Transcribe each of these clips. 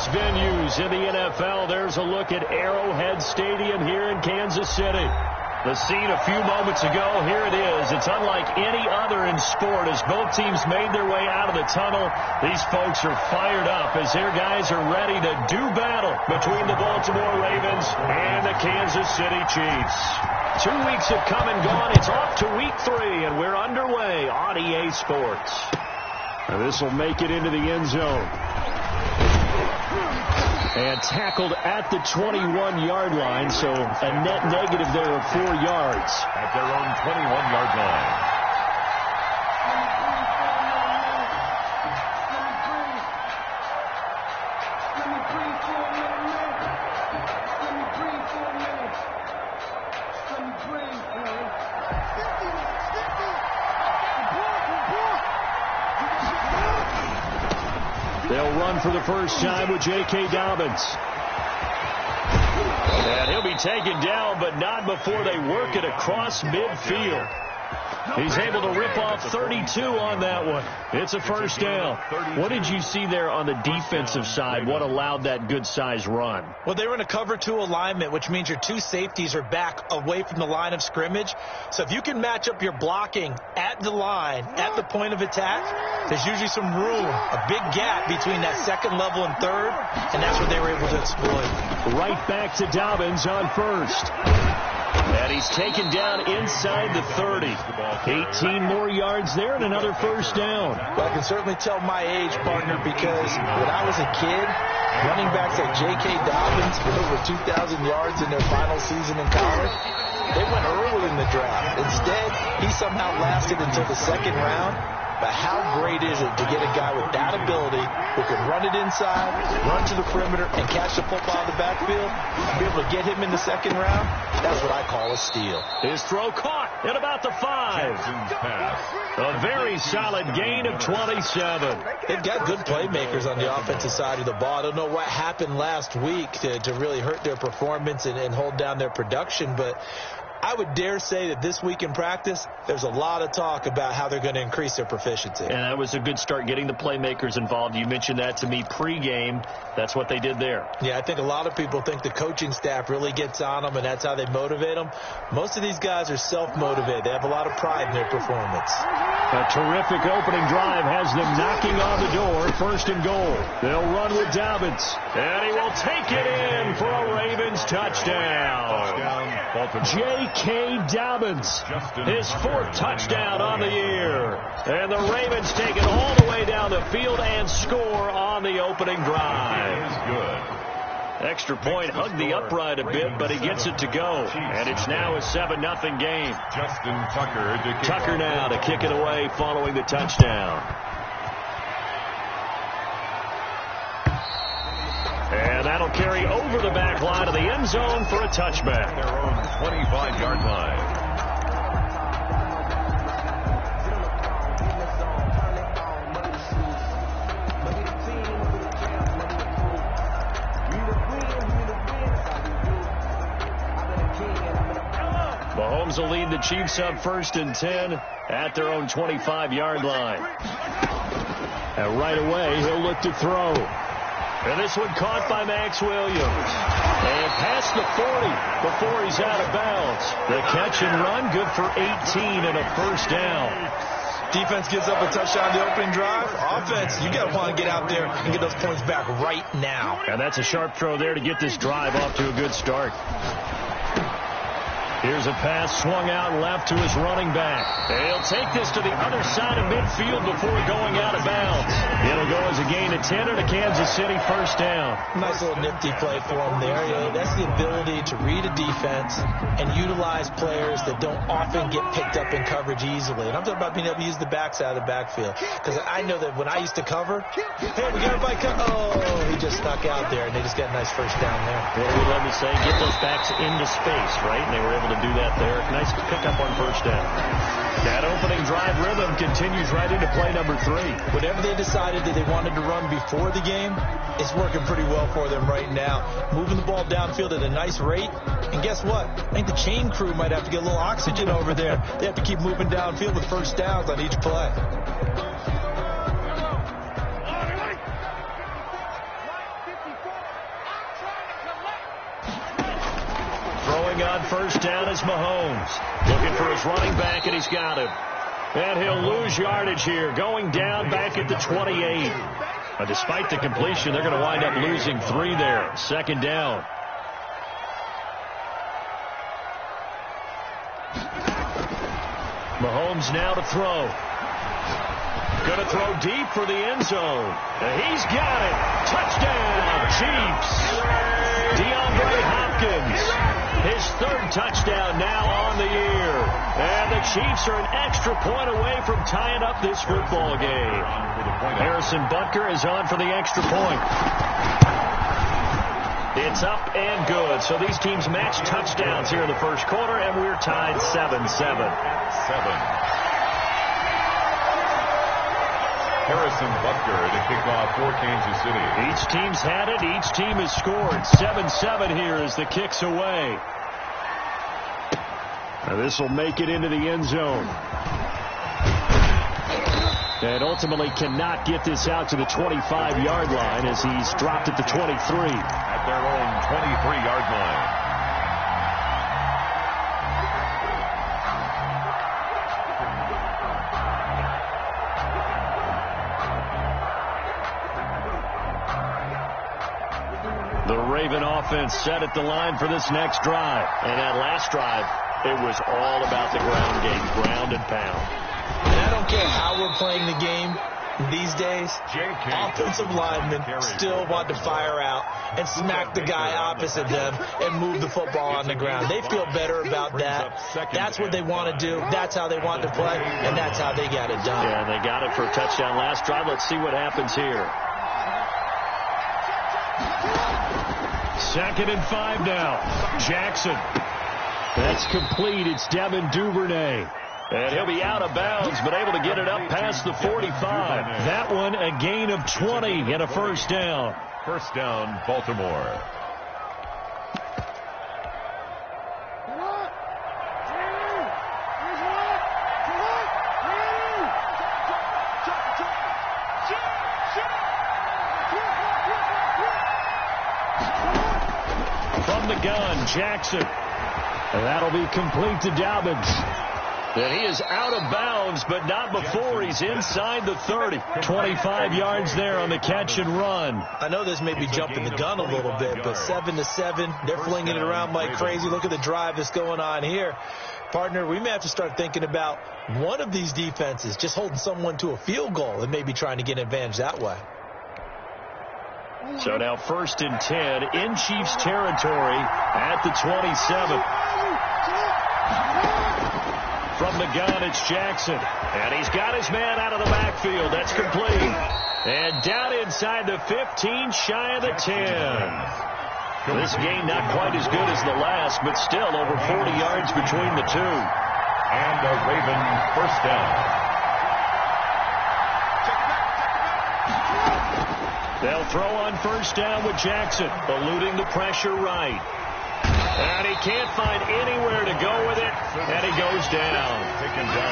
sports venues in the NFL. There's a look at Arrowhead Stadium here in Kansas City. The scene a few moments ago, here it is. It's unlike any other in sport as both teams made their way out of the tunnel. These folks are fired up as their guys are ready to do battle between the Baltimore Ravens and the Kansas City Chiefs. 2 weeks have come and gone. It's off to week 3, and we're underway on EA Sports. And this will make it into the end zone. And tackled at the 21-yard line, so a net negative there of 4 yards. At their own 21-yard line. They'll run for the first time with J.K. Dobbins. And he'll be taken down, but not before they work it across midfield. He's able to rip off 32 on that one. It's a first down. What did you see there on the defensive side? What allowed that good-sized run? Well, they were in a cover 2 alignment, which means your 2 safeties are back away from the line of scrimmage. So if you can match up your blocking at the line, at the point of attack, there's usually some room, a big gap between that second level and third, and that's what they were able to exploit. Right back to Dobbins on first. And he's taken down inside the 30. 18 more yards there and another first down. Well, I can certainly tell my age, partner, because when I was a kid, running backs like J.K. Dobbins with over 2,000 yards in their final season in college, they went early in the draft. Instead, he somehow lasted until the second round. But how great is it to get a guy with that ability who can run it inside, run to the perimeter, and catch the football in the backfield, and be able to get him in the second round? That's what I call a steal. His throw caught at about the 5. A very solid gain of 27. They've got good playmakers on the offensive side of the ball. I don't know what happened last week to really hurt their performance and hold down their production, but I would dare say that this week in practice, there's a lot of talk about how they're going to increase their proficiency. And that was a good start getting the playmakers involved. You mentioned that to me pregame. That's what they did there. Yeah, I think a lot of people think the coaching staff really gets on them, and that's how they motivate them. Most of these guys are self-motivated. They have a lot of pride in their performance. A terrific opening drive has them knocking on the door. First and goal. They'll run with Dobbins. And he will take it in for a Ravens touchdown. J.K. Dobbins, his 4th touchdown on the year. And the Ravens take it all the way down the field and score on the opening drive. Extra point hugged the upright a bit, but he gets it to go. And it's now a 7-0 game. Tucker now to kick it away following the touchdown. And that'll carry over the back line of the end zone for a touchback. Their own 25-yard line. Mahomes will lead the Chiefs up 1st and 10 at their own 25-yard line. And right away, he'll look to throw. And this one caught by Max Williams. And past the 40 before he's out of bounds. The catch and run, good for 18 and a first down. Defense gives up a touchdown the opening drive. Offense, you got to want to get out there and get those points back right now. And that's a sharp throw there to get this drive off to a good start. Here's a pass swung out left to his running back. He'll take this to the other side of midfield before going out of bounds. It'll go as a gain of 10 and a Kansas City first down. Nice little nifty play for him there. That's the ability to read a defense and utilize players that don't often get picked up in coverage easily. And I'm talking about being able to use the backside of the backfield. Because I know that when I used to cover, hey, we got everybody cover. Oh, he just snuck out there, and they just got a nice first down there. What do we love to say? Get those backs into space, right? And they were able to do that there. Nice pickup on first down. That opening drive rhythm continues right into play number 3. Whatever they decided that they wanted to run before the game, it's working pretty well for them right now. Moving the ball downfield at a nice rate. And guess what? I think the chain crew might have to get a little oxygen over there. They have to keep moving downfield with first downs on each play. throwing on first down is Mahomes. Looking for his running back, and he's got him. And he'll lose yardage here, going down back at the 28. But despite the completion, they're going to wind up losing 3 there. Second down. Mahomes now to throw. Going to throw deep for the end zone. And he's got it. Touchdown, Chiefs. DeAndre Hopkins. His 3rd touchdown now on the year. And the Chiefs are an extra point away from tying up this football game. Harrison Butker is on for the extra point. It's up and good. So these teams match touchdowns here in the first quarter, and we're tied 7-7. Harrison Butker to kick off for Kansas City. Each team's had it. Each team has scored. 7-7 here as the kick's away. This will make it into the end zone. And ultimately cannot get this out to the 25-yard line as he's dropped at the 23. At their own 23-yard line. The Raven offense set at the line for this next drive. And that last drive, it was all about the ground game, ground and pound. And I don't care how we're playing the game these days, offensive linemen still want to fire out and smack the guy opposite them and move the football on the ground. They feel better about that. That's what they want to do. That's how they want to play, and that's how they got it done. Yeah, they got it for a touchdown last drive. Let's see what happens here. 2nd and 5 now. Jackson. That's complete. It's Devin Duvernay. And he'll be out of bounds, but able to get it up past the 45. That one, a gain of 20 and a first down. First down, Baltimore. From the gun, Jackson. And that'll be complete to Dobbins. And he is out of bounds, but not before he's inside the 30. 25 yards there on the catch and run. I know this may be jumping the gun a little bit, but 7-7, they're flinging it around like crazy. Look at the drive that's going on here. Partner, we may have to start thinking about one of these defenses just holding someone to a field goal and maybe trying to get an advantage that way. So now 1st and 10 in Chiefs territory at the 27. From the gun, it's Jackson. And he's got his man out of the backfield. That's complete. And down inside the 15, shy of the 10. This game not quite as good as the last, but still over 40 yards between the two. And a Raven first down. They'll throw on first down with Jackson, eluding the pressure right. And he can't find anywhere to go with it, and he goes down.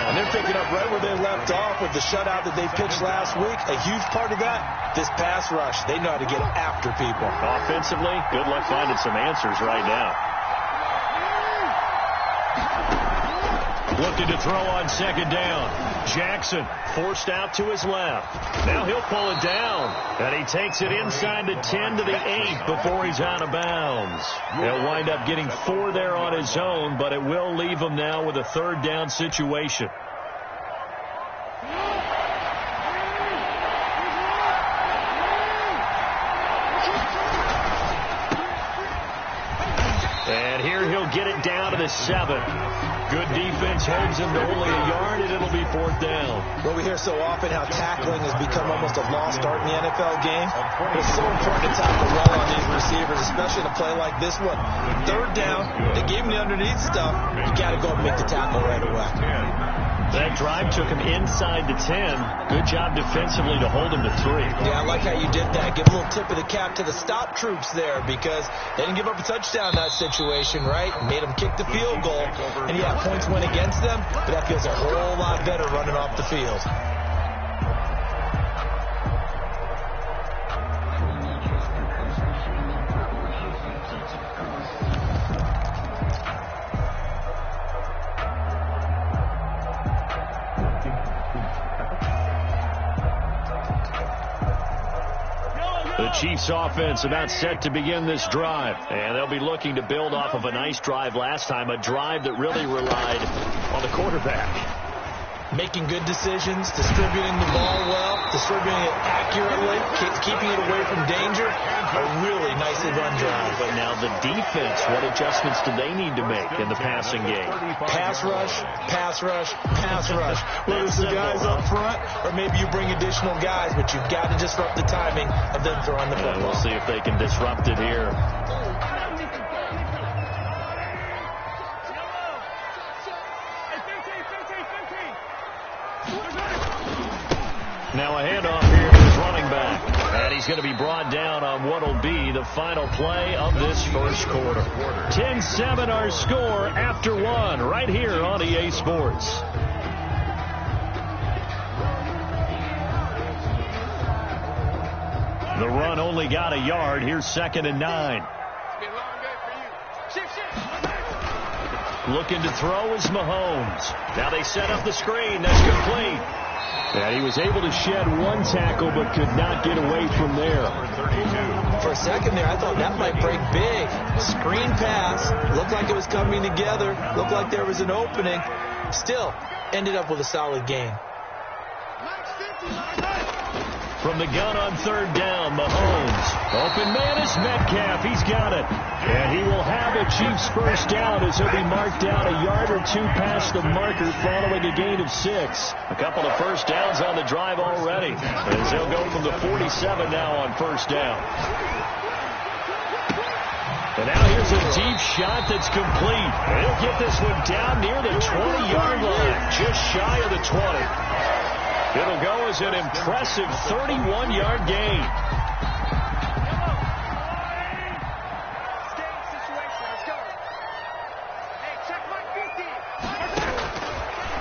And they're picking up right where they left off with the shutout that they pitched last week. A huge part of that, this pass rush. They know how to get after people. Offensively, good luck finding some answers right now. Looking to throw on second down. Jackson forced out to his left. Now he'll pull it down. And he takes it inside the 10 to the 8 before he's out of bounds. He'll wind up getting 4 there on his own, but it will leave him now with a 3rd down situation. And here he'll get it down to the 7. Good defense holds him to only a yard, and it'll be 4th down. Well, we hear so often how tackling has become almost a lost art in the NFL game. It's so important to tackle well on these receivers, especially in a play like this one. 3rd down, they gave him the underneath stuff. You got to go and make the tackle right away. That drive took him inside the 10. Good job defensively to hold him to 3. Yeah, I like how you did that. Give a little tip of the cap to the stop troops there because they didn't give up a touchdown in that situation, right? Made them kick the field goal. And yeah, points went against them, but that feels a whole lot better running off the field. The Chiefs offense about set to begin this drive. And they'll be looking to build off of a nice drive last time, a drive that really relied on the quarterback. Making good decisions, distributing the ball well, distributing it accurately, keeping it away from danger. A really nicely run drive. But now the defense, what adjustments do they need to make in the passing game? Pass rush, pass rush, pass rush. Whether it's the guys up front or maybe you bring additional guys, but you've got to disrupt the timing of them throwing the football. We'll see if they can disrupt it here. Now a handoff here to his running back. And he's going to be brought down on what will be the final play of this first quarter. 10-7 our score after one right here on EA Sports. The run only got a yard. Here's 2nd and 9. Looking to throw is Mahomes. Now they set up the screen. That's complete. And he was able to shed one tackle but could not get away from there. For a second there, I thought that might break big. Screen pass. Looked like it was coming together. Looked like there was an opening. Still, ended up with a solid gain. From the gun on 3rd down, Mahomes. Open man is Metcalf. He's got it. And he will have a Chiefs first down as he'll be marked down a yard or two past the marker following a gain of 6. A couple of first downs on the drive already as they'll go from the 47 now on first down. And now here's a deep shot that's complete. And he'll get this one down near the 20-yard line, just shy of the 20. It'll go as an impressive 31-yard gain.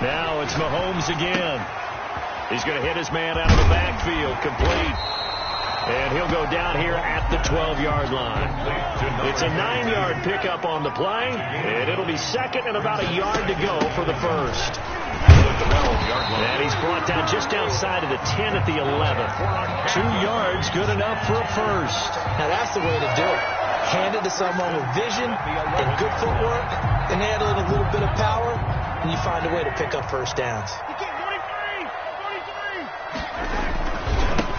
Now it's Mahomes again. He's going to hit his man out of the backfield, complete. And he'll go down here at the 12-yard line. It's a 9-yard pickup on the play, and it'll be 2nd and about a yard to go for the first. And he's brought down just outside of the 10 at the 11. 2 yards, good enough for a first. Now that's the way to do it. Hand it to someone with vision and good footwork, and add a little bit of power, and you find a way to pick up first downs.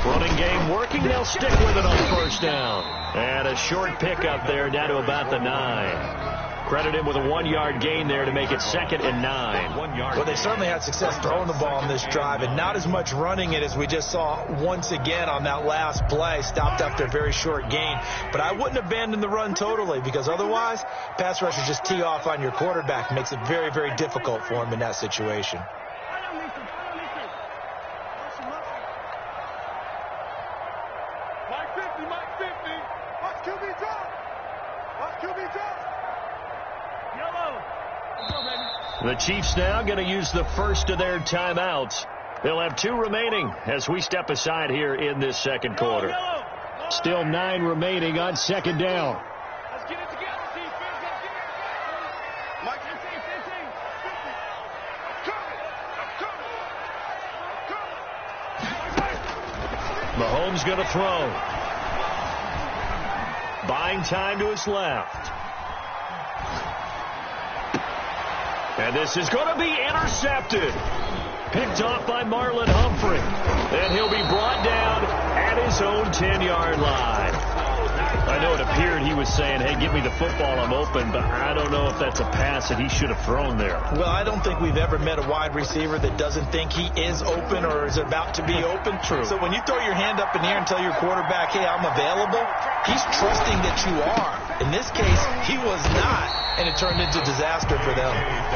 Running game working. They'll stick with it on first down. And a short pickup there down to about the 9. Credit him with a 1-yard gain there to make it 2nd and 9. 1 yard. Well, they certainly had success throwing the ball on this drive, and not as much running it as we just saw once again on that last play. Stopped after a very short gain. But I wouldn't abandon the run totally, because otherwise, pass rushers just tee off on your quarterback. Makes it very, very difficult for him in that situation. The Chiefs now going to use the first of their timeouts. They'll have 2 remaining as we step aside here in this second quarter. Still 9 remaining on 2nd down. Let's get it together, defense. Let's get it. Mike, 15. Mahomes going to throw. Buying time to his left. And this is going to be intercepted. Picked off by Marlon Humphrey. And he'll be brought down at his own 10-yard line. I know it appeared he was saying, hey, give me the football, I'm open, but I don't know if that's a pass that he should have thrown there. Well, I don't think we've ever met a wide receiver that doesn't think he is open or is about to be open. True. So when you throw your hand up in the air and tell your quarterback, hey, I'm available, he's trusting that you are. In this case, he was not, and it turned into disaster for them.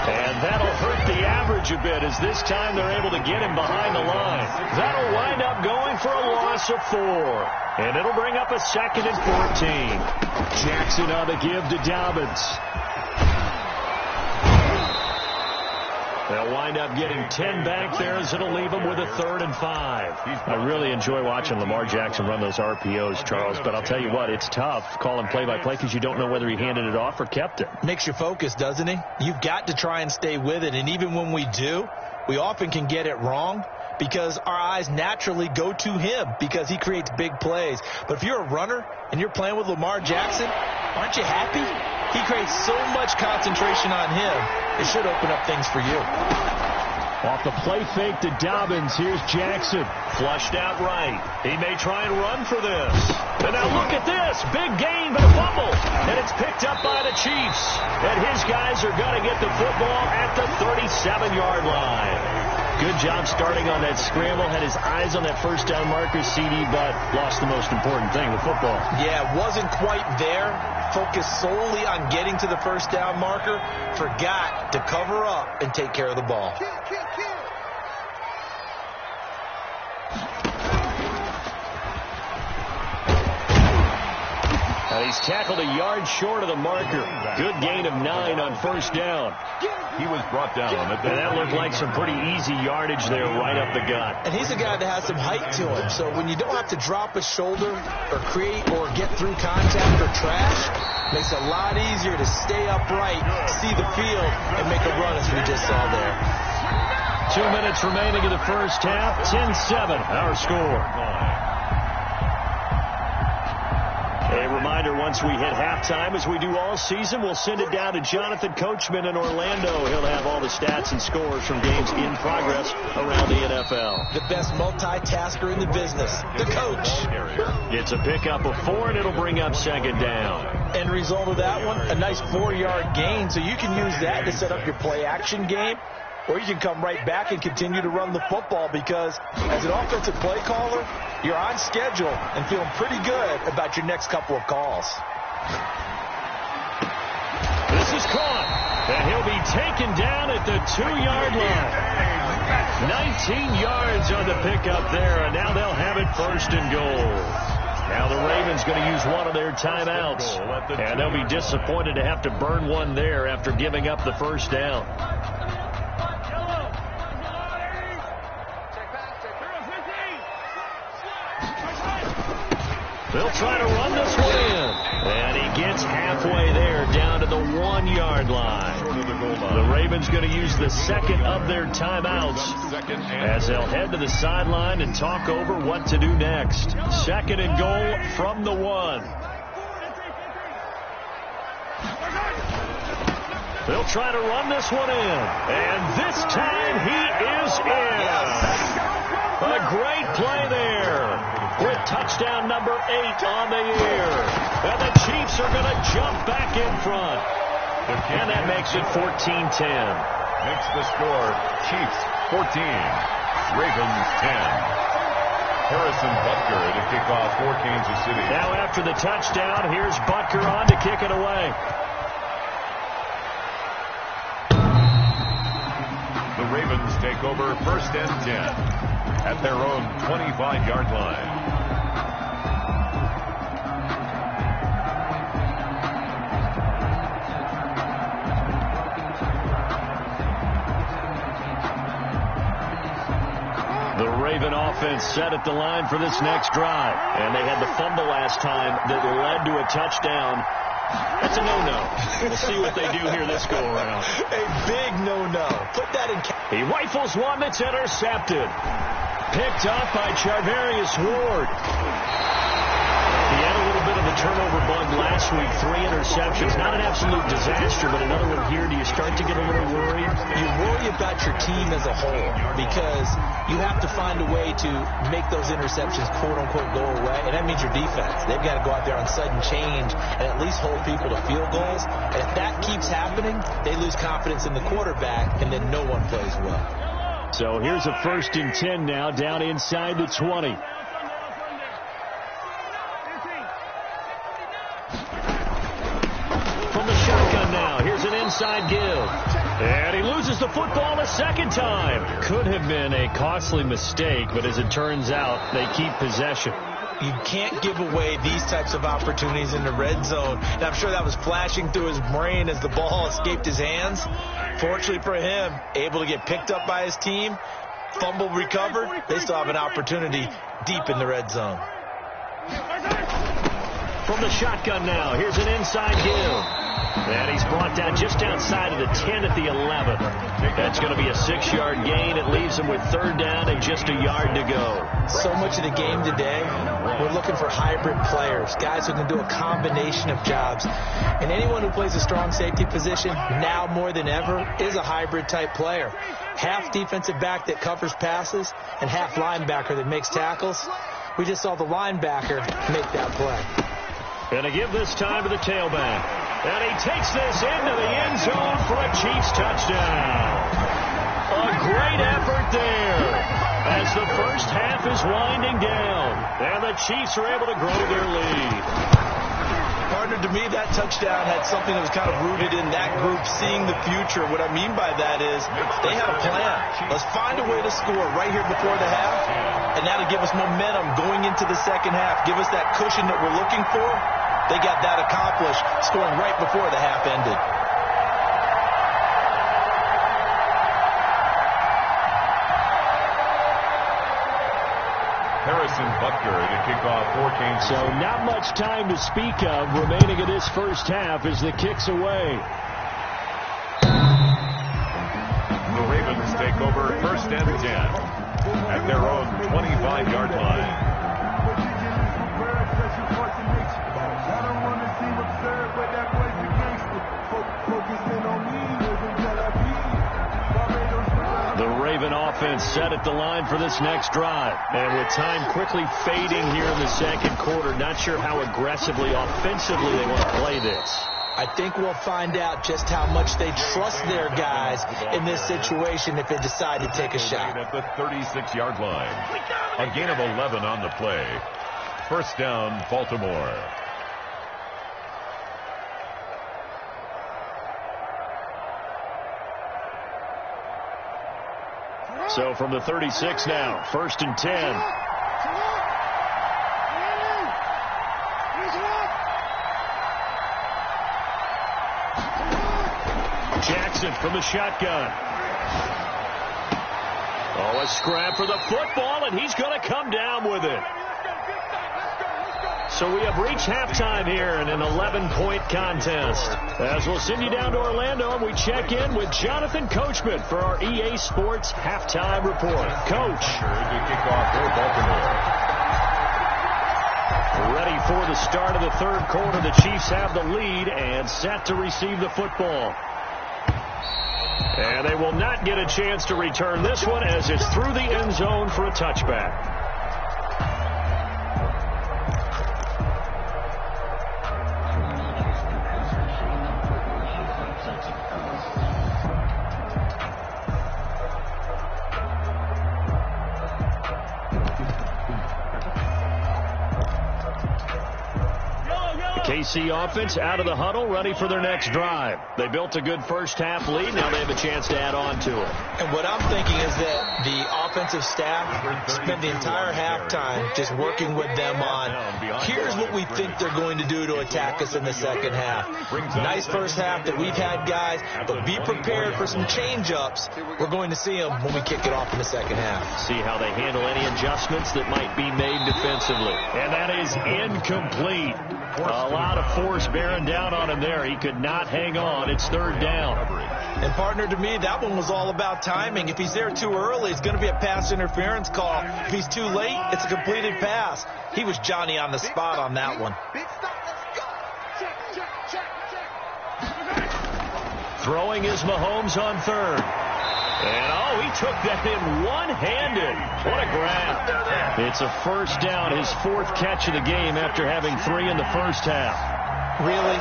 And that'll hurt the average a bit as this time they're able to get him behind the line. That'll wind up going for a loss of 4. And it'll bring up a 2nd and 14. Jackson on the give to Dobbins. They'll wind up getting 10 back there as it'll leave them with a 3rd and 5. I really enjoy watching Lamar Jackson run those RPOs, Charles, but I'll tell you what, it's tough calling play-by-play because you don't know whether he handed it off or kept it. Makes you focus, doesn't he? You've got to try and stay with it, and even when we do, we often can get it wrong. because our eyes naturally go to him because he creates big plays. But if you're a runner and you're playing with Lamar Jackson, aren't you happy? He creates so much concentration on him, it should open up things for you. Off the play fake to Dobbins, here's Jackson. Flushed out right. He may try and run for this. And now look at this. Big gain, but a fumble. And it's picked up by the Chiefs. And his guys are going to get the football at the 37-yard line. Good job starting on that scramble. Had his eyes on that first down marker, CD, but lost the most important thing, the football. Yeah, wasn't quite there. Focused solely on getting to the first down marker. Forgot to cover up and take care of the ball. He's tackled a yard short of the marker. Good gain of 9 on first down. He was brought down. And that looked like some pretty easy yardage there right up the gut. And he's a guy that has some height to him. So when you don't have to drop a shoulder or create or get through contact or trash, makes it a lot easier to stay upright, see the field, and make a run as we just saw there. 2 minutes remaining in the first half. 10-7, our score. A reminder, once we hit halftime, as we do all season, we'll send it down to Jonathan Coachman in Orlando. He'll have all the stats and scores from games in progress around the NFL. The best multitasker in the business, the coach. It's a pickup of 4, and it'll bring up second down. End result of that one, a nice 4-yard gain, so you can use that to set up your play-action game. Or you can come right back and continue to run the football because as an offensive play caller, you're on schedule and feeling pretty good about your next couple of calls. This is caught, and he'll be taken down at the 2-yard line. 19 yards on the pickup there, and now they'll have it first and goal. Now the Ravens going to use one of their timeouts, and they'll be disappointed to have to burn one there after giving up the first down. They'll try to run this one in. And he gets halfway there, down to the 1-yard line. The Ravens going to use the second of their timeouts as they'll head to the sideline and talk over what to do next. Second and goal from the 1. They'll try to run this one in. And this time he is in. A great play there. With touchdown number 8 on the year. And the Chiefs are going to jump back in front. And that makes it 14-10. Makes the score Chiefs 14, Ravens 10. Harrison Butker to kick off for Kansas City. Now after the touchdown, here's Butker on to kick it away. The Ravens take over first and 10 at their own 25-yard line. The Raven offense set at the line for this next drive. And they had the fumble last time that led to a touchdown. That's a no-no. We'll see what they do here this go-around. A big no-no. Put that in. He rifles one that's intercepted. Picked up by Charvarius Ward. He had a little bit of a turnover bug last week. 3 interceptions. Not an absolute disaster, but another one here. Do you start to get a little worried? You worry about your team as a whole because you have to find a way to make those interceptions, quote-unquote, go away. And that means your defense. They've got to go out there on sudden change and at least hold people to field goals. And if that keeps happening, they lose confidence in the quarterback, and then no one plays well. So here's a 1st and 10 now, down inside the 20. From the shotgun now, here's an inside give. And he loses the football a second time. Could have been a costly mistake, but as it turns out, they keep possession. You can't give away these types of opportunities in the red zone. And I'm sure that was flashing through his brain as the ball escaped his hands. Fortunately for him, able to get picked up by his team, fumble recovered. They still have an opportunity deep in the red zone. from the shotgun now. Here's an inside give. And he's brought down just outside of the 10 at the 11. That's going to be a 6-yard gain. It leaves him with 3rd down and just a yard to go. So much of the game today, we're looking for hybrid players, guys who can do a combination of jobs. And anyone who plays a strong safety position, now more than ever, is a hybrid-type player. Half defensive back that covers passes and half linebacker that makes tackles. We just saw the linebacker make that play. And to give this time to the tailback. And he takes this into the end zone for a Chiefs touchdown. A great effort there as the first half is winding down. And the Chiefs are able to grow their lead. Partner, to me, that touchdown had something that was kind of rooted in that group seeing the future. What I mean by that is they had a plan. Let's find a way to score right here before the half, and that'll give us momentum going into the second half. Give us that cushion that we're looking for. They got that accomplished, scoring right before the half ended. Harrison Butker to kick off for Kansas City. So not much time to speak of remaining in this first half as the kick's away. The Ravens take over 1st and 10 at their own 25-yard line. The Raven offense set at the line for this next drive. And with time quickly fading here in the second quarter, not sure how aggressively, offensively they want to play this. I think we'll find out just how much they trust their guys in this situation if they decide to take a shot. At the 36-yard line. A gain of 11 on the play. 1st down, Baltimore. So from the 36 now, 1st and 10. Jackson from the shotgun. Oh, a scrap for the football, and he's going to come down with it. So we have reached halftime here in an 11-point contest. As we'll send you down to Orlando, and we check in with Jonathan Coachman for our EA Sports Halftime Report. Coach. To kick off for Baltimore. Ready for the start of the third quarter. The Chiefs have the lead and set to receive the football. And they will not get a chance to return this one as it's through the end zone for a touchback. KC offense out of the huddle, ready for their next drive. They built a good first half lead. Now they have a chance to add on to it. And what I'm thinking is that the offensive staff spent the entire halftime just working with them on, here's what we think they're going to do to attack us in the second half. Nice first half that we've had, guys, but be prepared for some change-ups. We're going to see them when we kick it off in the second half. See how they handle any adjustments that might be made defensively. And that is incomplete. A lot of force bearing down on him there. He could not hang on. It's 3rd down. And, partner, to me, that one was all about timing. If he's there too early, it's going to be a pass interference call. If he's too late, it's a completed pass. He was Johnny on the spot on that one. Throwing is Mahomes on 3rd. And, he took that in one-handed. What a grab. It's a 1st down, his 4th catch of the game after having 3 in the first half. Really?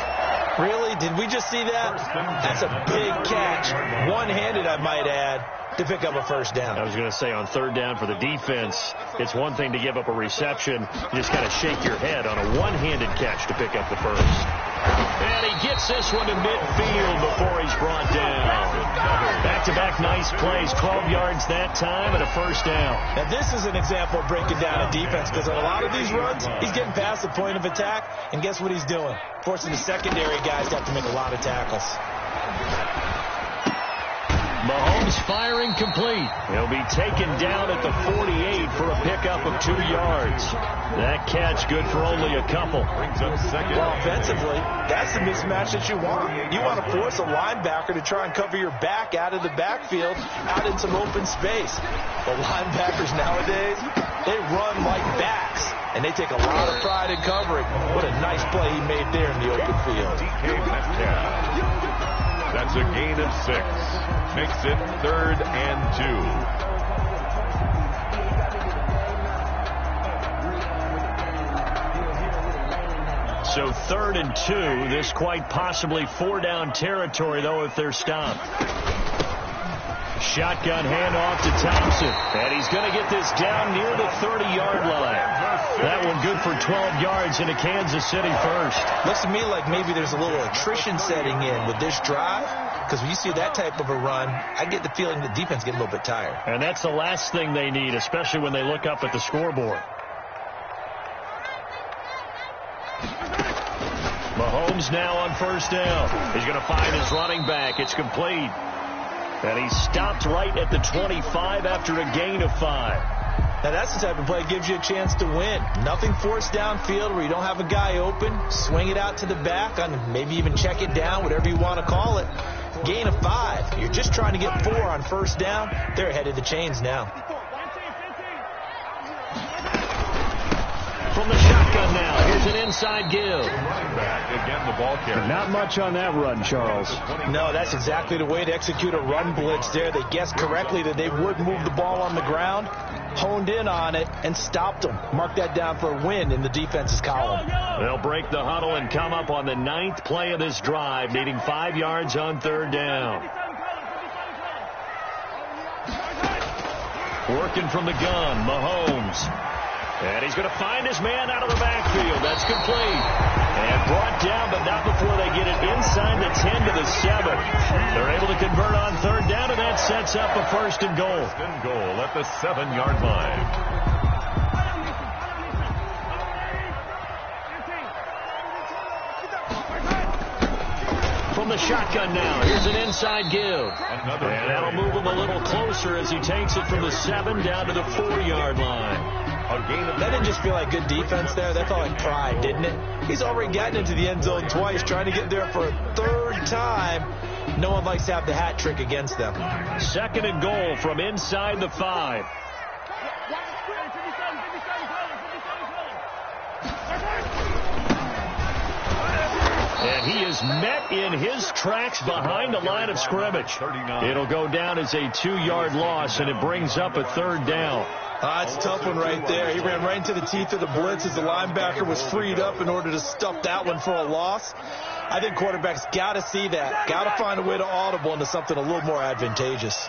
Really? Did we just see that? That's a big catch. One-handed, I might add, to pick up a 1st down. I was going to say on 3rd down for the defense, it's one thing to give up a reception. You just kind of shake your head on a one-handed catch to pick up the 1st. And he gets this one to midfield before he's brought down. Back-to-back nice plays, 12 yards that time and a 1st down. Now this is an example of breaking down a defense because on a lot of these runs, he's getting past the point of attack, and guess what he's doing? Forcing the secondary guys to have to make a lot of tackles. Mahomes firing complete. He'll be taken down at the 48 for a pickup of 2 yards. That catch good for only a couple. Brings up second. Well, offensively, that's the mismatch that you want. You want to force a linebacker to try and cover your back out of the backfield, out in some open space. The linebackers nowadays, they run like backs, and they take a lot of pride in covering. What a nice play he made there in the open field. DK Metcalf. That's a gain of 6. Makes it 3rd and 2. So 3rd and 2. This quite possibly 4-down territory, though, if they're stopped. Shotgun handoff to Thompson. And he's going to get this down near the 30-yard line. That one good for 12 yards into Kansas City first. Looks to me like maybe there's a little attrition setting in with this drive. Because when you see that type of a run, I get the feeling the defense get a little bit tired. And that's the last thing they need, especially when they look up at the scoreboard. Mahomes now on 1st down. He's going to find his running back. It's complete. And he stopped right at the 25 after a gain of 5. Now that's the type of play that gives you a chance to win. Nothing forced downfield where you don't have a guy open. Swing it out to the back, on maybe even check it down, whatever you want to call it. Gain of 5. You're just trying to get 4 on 1st down. They're ahead of the chains now. From the shotgun now, here's an inside give. Running back, again the ball carrier. Not much on that run, Charles. No, that's exactly the way to execute a run blitz there. They guessed correctly that they would move the ball on the ground, honed in on it, and stopped them. Mark that down for a win in the defense's column. They'll break the huddle and come up on the 9th play of this drive, needing 5 yards on 3rd down. Working from the gun, Mahomes. And he's going to find his man out of the backfield. That's complete. And brought down, but not before they get it inside the 10 to the 7. They're able to convert on 3rd down, and that sets up a 1st and goal. 1st and goal at the 7-yard line. From the shotgun now, here's an inside give. Another and that'll move him a little closer as he takes it from the 7 down to the 4-yard line. That didn't just feel like good defense there. That felt like pride, didn't it? He's already gotten into the end zone twice, trying to get there for a 3rd time. No one likes to have the hat trick against them. 2nd and goal from inside the 5. And he is met in his tracks behind the line of scrimmage. It'll go down as a 2-yard loss, and it brings up a 3rd down. It's a tough one right there. He ran right into the teeth of the blitz as the linebacker was freed up in order to stuff that one for a loss. I think quarterbacks got to see that. Got to find a way to audible into something a little more advantageous.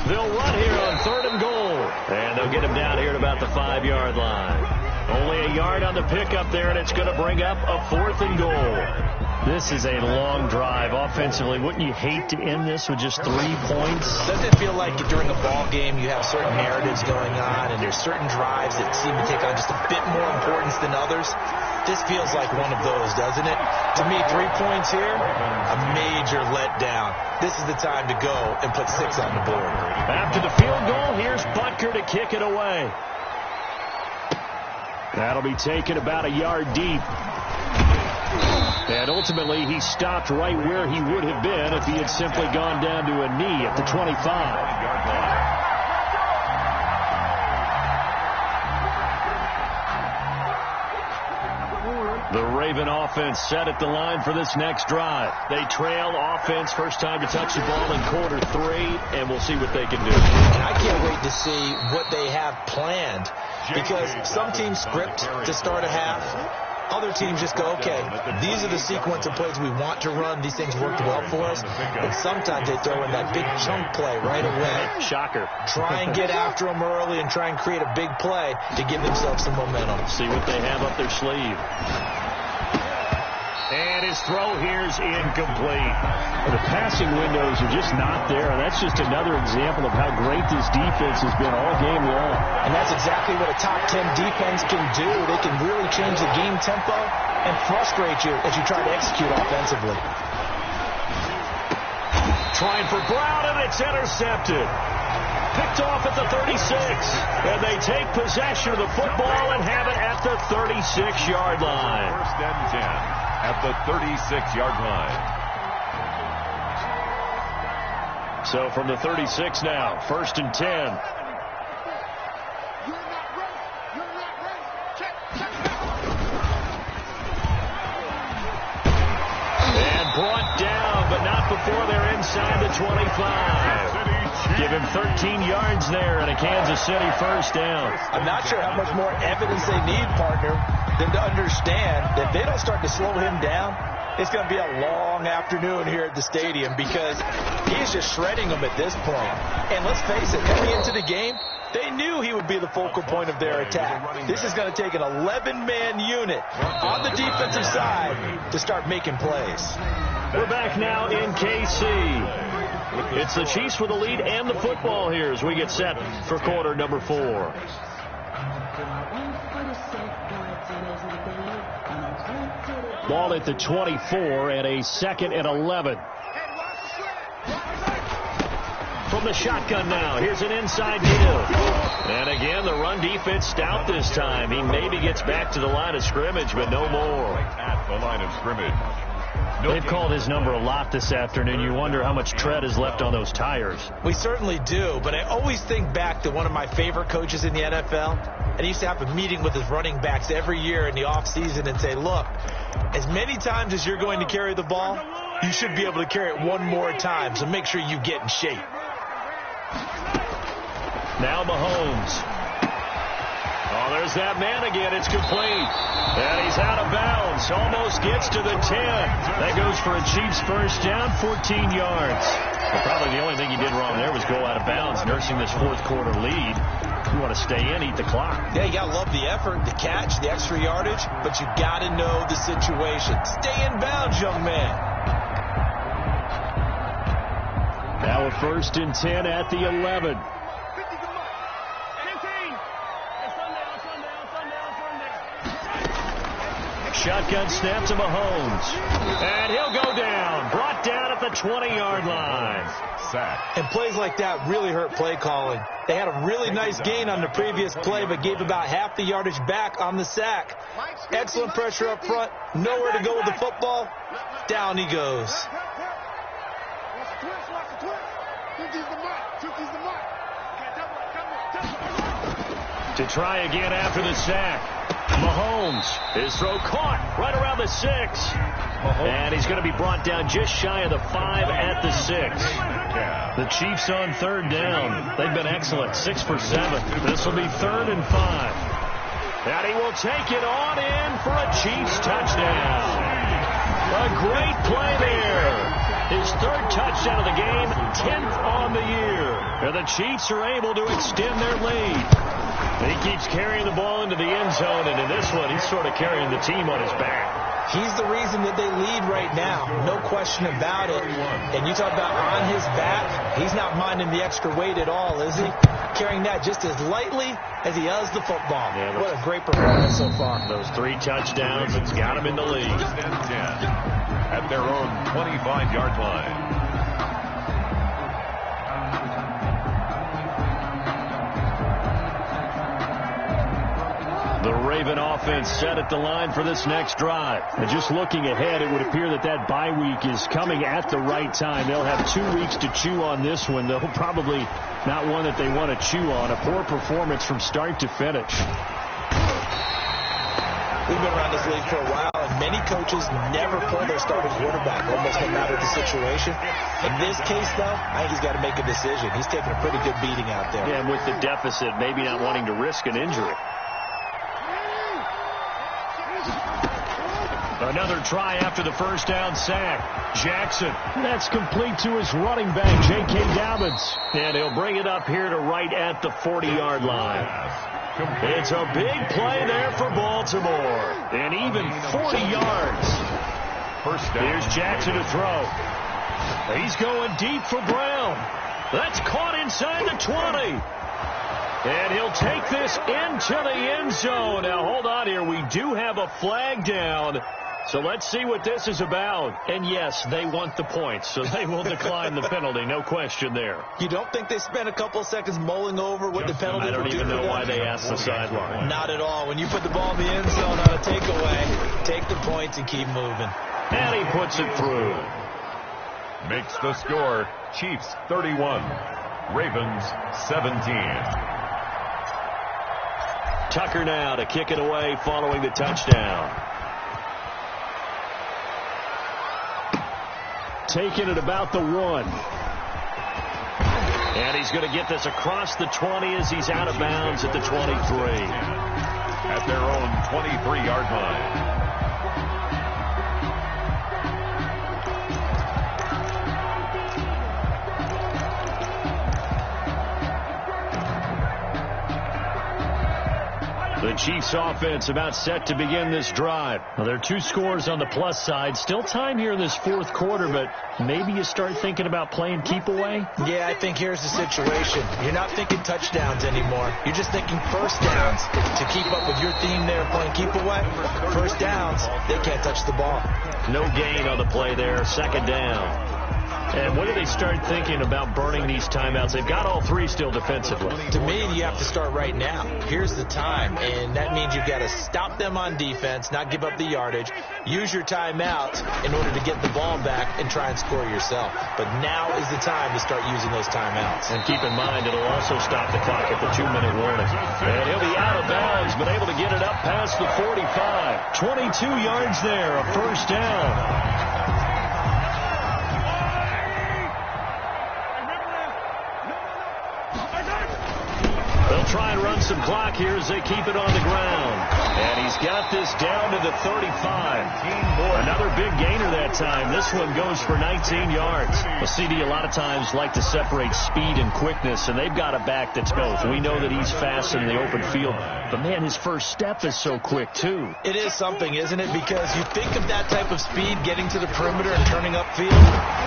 They'll run here on 3rd and goal. And they'll get him down here at about the 5-yard line. Only a yard on the pickup there, and it's going to bring up a 4th and goal. This is a long drive offensively. Wouldn't you hate to end this with just 3 points? Doesn't it feel like during a ball game you have certain narratives going on, and there's certain drives that seem to take on just a bit more importance than others? This feels like one of those, doesn't it? To me, 3 points here, a major letdown. This is the time to go and put 6 on the board. After the field goal, here's Butker to kick it away. That'll be taken about a yard deep. And ultimately, he stopped right where he would have been if he had simply gone down to a knee at the 25. The Raven offense set at the line for this next drive. They trail offense, first time to touch the ball in quarter 3, and we'll see what they can do. And I can't wait to see what they have planned, because some teams script to start a half. Other teams just go, okay, these are the sequence of plays we want to run. These things worked well for us. But sometimes they throw in that big chunk play right away. Shocker. Try and get after them early and try and create a big play to give themselves some momentum. See what they have up their sleeve. And his throw here's incomplete. The passing windows are just not there. And that's just another example of how great this defense has been all game long. And that's exactly what a top 10 defense can do. They can really change the game tempo and frustrate you as you try to execute offensively. Trying for Brown, and it's intercepted. Picked off at the 36. And they take possession of the football and have it at the 36-yard line. First and 10 at the 36-yard line. So from the 36 now, first and 10. Brought down, but not before they're inside the 25. Give him 13 yards there and a Kansas City first down. I'm not sure how much more evidence they need, partner, than to understand that if they don't start to slow him down, it's going to be a long afternoon here at the stadium because he's just shredding them at this point. And let's face it, coming into the game, they knew he would be the focal point of their attack. This is going to take an 11-man unit on the defensive side to start making plays. We're back now in KC. It's the Chiefs with the lead and the football here as we get set for quarter number 4. Ball at the 24 and a 2nd and 11. From the shotgun now, here's an inside deal. And again, the run defense stout this time. He maybe gets back to the line of scrimmage, but no more. At the line of scrimmage. They've called his number a lot this afternoon. You wonder how much tread is left on those tires. We certainly do, but I always think back to one of my favorite coaches in the NFL. And he used to have a meeting with his running backs every year in the offseason and say, look, as many times as you're going to carry the ball, you should be able to carry it one more time, so make sure you get in shape. Now Mahomes. Oh, there's that man again. It's complete. And he's out of bounds. Almost gets to the 10. That goes for a Chiefs first down, 14 yards. Well, probably the only thing he did wrong there was go out of bounds, nursing this fourth quarter lead. You want to stay in, eat the clock. Yeah, you got to love the effort, the catch, the extra yardage, but you got to know the situation. Stay in bounds, young man. Now a first and 10 at the 11. Shotgun snap to Mahomes. And he'll go down. Brought down at the 20-yard line. Sack. And plays like that really hurt play calling. They had a really nice gain on the previous play, but gave about half the yardage back on the sack. Excellent pressure up front. Nowhere to go with the football. Down he goes. To try again after the sack. Mahomes, his throw caught right around the 6. And he's going to be brought down just shy of the 5 at the 6. The Chiefs on third down. They've been excellent, 6 for 7. This will be 3rd and 5. And he will take it on in for a Chiefs touchdown. A great play there. His 3rd touchdown of the game, 10th on the year. And the Chiefs are able to extend their lead. He keeps carrying the ball into the end zone, and in this one, he's sort of carrying the team on his back. He's the reason that they lead right now. No question about it. And you talk about on his back, he's not minding the extra weight at all, is he? Carrying that just as lightly as he does the football. Yeah, what a great performance so far. Those 3 touchdowns, it's got him in the lead. First and 10 at their own 25-yard line. The Raven offense set at the line for this next drive. And just looking ahead, it would appear that that bye week is coming at the right time. They'll have 2 weeks to chew on this one, though probably not one that they want to chew on. A poor performance from start to finish. We've been around this league for a while, and many coaches never pull their starting quarterback, almost no matter the situation. In this case, though, I think he's got to make a decision. He's taking a pretty good beating out there. Yeah, and with the deficit, maybe not wanting to risk an injury. Another try after the first down sack. Jackson. That's complete to his running back, J.K. Dobbins. And he'll bring it up here to right at the 40-yard line. It's a big play there for Baltimore. And even 40 yards. First down. Here's Jackson to throw. He's going deep for Brown. That's caught inside the 20. And he'll take this into the end zone. Now, hold on here. We do have a flag down. So let's see what this is about. And, yes, they want the points, so they will decline the penalty. No question there. You don't think they spent a couple seconds mulling over what the penalty I would do? don't even know why they asked the sideline. Not at all. When you put the ball in the end zone on a takeaway, take the points and keep moving. And he puts it through. Makes the score Chiefs 31, Ravens 17. Tucker now to kick it away following the touchdown. Taking it about the 1. And he's going to get this across the 20 as he's out of bounds at the 23. At their own 23-yard line. The Chiefs offense about set to begin this drive. Well, there are 2 scores on the plus side. Still time here in this fourth quarter, but maybe you start thinking about playing keep away? Yeah, I think here's the situation. You're not thinking touchdowns anymore. You're just thinking first downs. To keep up with your theme there, playing keep away, first downs, they can't touch the ball. No gain on the play there, second down. And when do they start thinking about burning these timeouts? They've got all 3 still defensively. To me, you have to start right now. Here's the time, and that means you've got to stop them on defense, not give up the yardage, use your timeouts in order to get the ball back and try and score yourself. But now is the time to start using those timeouts. And keep in mind, it'll also stop the clock at the 2-minute warning. And he'll be out of bounds, but able to get it up past the 45. 22 yards there, a first down. They'll try and run some clock here as they keep it on the ground. And he's got this down to the 35. Another big gainer that time. This one goes for 19 yards. Well, CD a lot of times like to separate speed and quickness, and they've got a back that's both. We know that he's fast in the open field, but, man, his first step is so quick, too. It is something, isn't it? Because you think of that type of speed getting to the perimeter and turning upfield,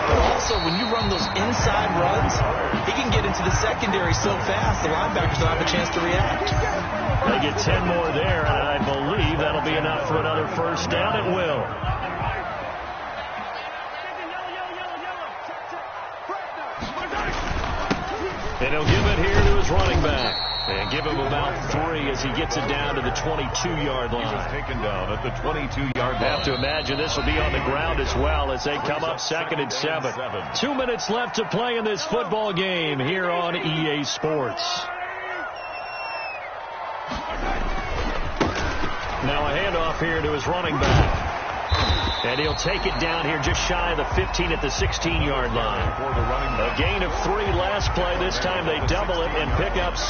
but also when you run those inside runs, he can get into the secondary so fast the linebackers don't have a chance to react. They get 10 more there, and I believe that'll be enough for another first down. It will. And he'll give it here to his running back. And give him about 3 as he gets it down to the 22-yard line. He was taken down at the 22-yard line. Have to imagine this will be on the ground as well as they come up 2nd and 7. 2 minutes left to play in this football game here on EA Sports. Now a handoff here to his running back. And he'll take it down here just shy of the 15 at the 16-yard line. A gain of 3 last play. This time they double it and pick up 6.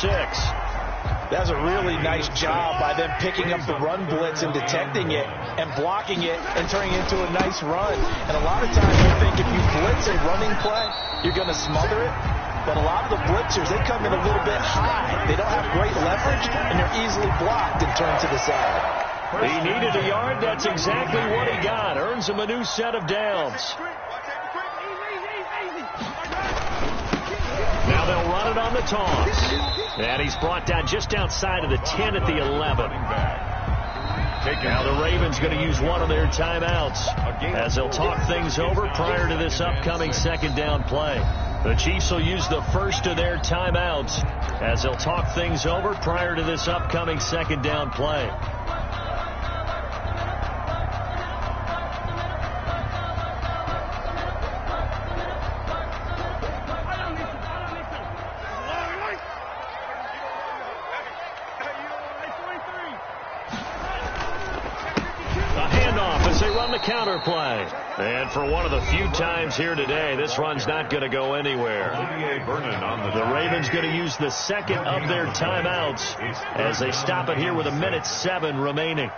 That's a really nice job by them picking up the run blitz and detecting it and blocking it and turning it into a nice run. And a lot of times you think if you blitz a running play, you're going to smother it. But a lot of the blitzers, they come in a little bit high. They don't have great leverage, and they're easily blocked and turned to the side. He needed a yard. That's exactly what he got. Earns him a new set of downs. Now they'll run it on the toss. And he's brought down just outside of the 10 at the 11. Now the Ravens going to use one of their timeouts as they'll talk things over prior to this upcoming second down play. The Chiefs will use the first of their timeouts as they'll talk things over prior to this upcoming second down play. Counter play. And for one of the few times here today, this run's not going to go anywhere. The Ravens going to use the second of their timeouts as they stop it here with 1:07 remaining.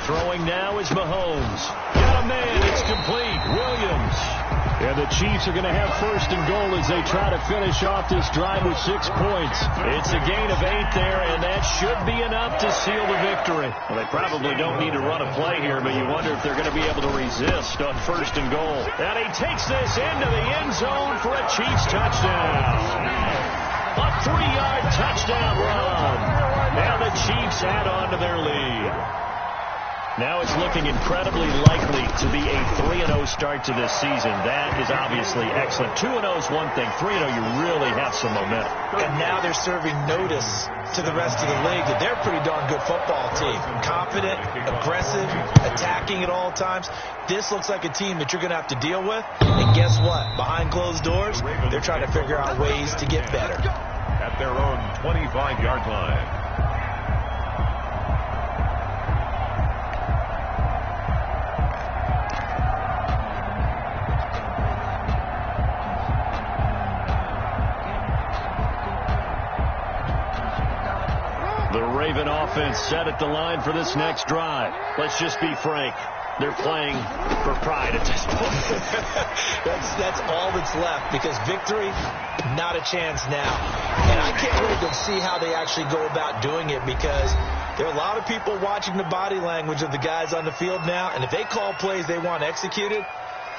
Throwing now is Mahomes. Got a man. It's complete. Williams. And the Chiefs are going to have first and goal as they try to finish off this drive with 6 points. It's a gain of 8 there, and that should be enough to seal the victory. Well, they probably don't need to run a play here, but you wonder if they're going to be able to resist on first and goal. And he takes this into the end zone for a Chiefs touchdown. A 3-yard touchdown run. And the Chiefs add on to their lead. Now it's looking incredibly likely to be a 3-0 start to this season. That is obviously excellent. 2-0 is one thing. 3-0, you really have some momentum. And now they're serving notice to the rest of the league that they're a pretty darn good football team. Confident, aggressive, attacking at all times. This looks like a team that you're going to have to deal with. And guess what? Behind closed doors, they're trying to figure out ways to get better. At their own 25-yard line. The Raven offense set at the line for this next drive. Let's just be frank. They're playing for pride at this point. That's all that's left, because victory, not a chance now. And I can't wait to see how they actually go about doing it, because there are a lot of people watching the body language of the guys on the field now, and if they call plays they want executed,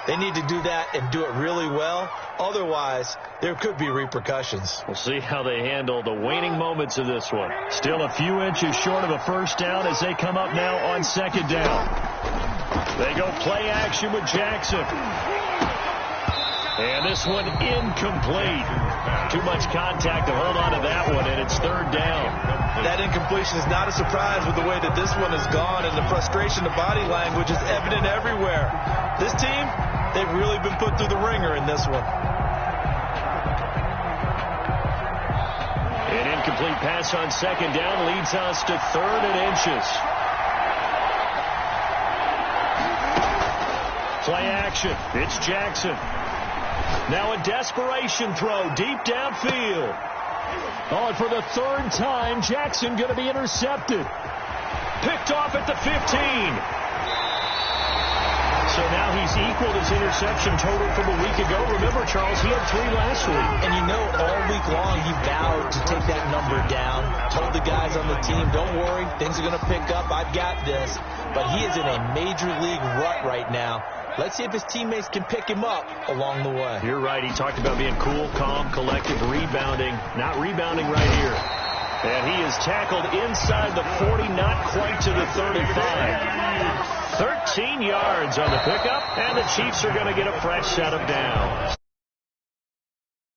they need to do that and do it really well. Otherwise, there could be repercussions. We'll see how they handle the waning moments of this one. Still a few inches short of a first down as they come up now on second down. They go play action with Jackson. And this one incomplete. Too much contact to hold on to that one, and it's third down. That incompletion is not a surprise with the way that this one has gone, and the frustration of body language is evident everywhere. This team, they've really been put through the ringer in this one. An incomplete pass on second down leads us to 3rd and inches. Play action. It's Jackson. Now a desperation throw deep downfield. Oh, and for the 3rd time, Jackson going to be intercepted. Picked off at the 15. So now he's equaled his interception total from a week ago. Remember, Charles, he had 3 last week. And you know, all week long he vowed to take that number down. Told the guys on the team, don't worry, things are going to pick up. I've got this. But he is in a major league rut right now. Let's see if his teammates can pick him up along the way. You're right. He talked about being cool, calm, collective, rebounding. Not rebounding right here. And he is tackled inside the 40, not quite to the 35. 13 yards on the pickup, and the Chiefs are going to get a fresh set of downs.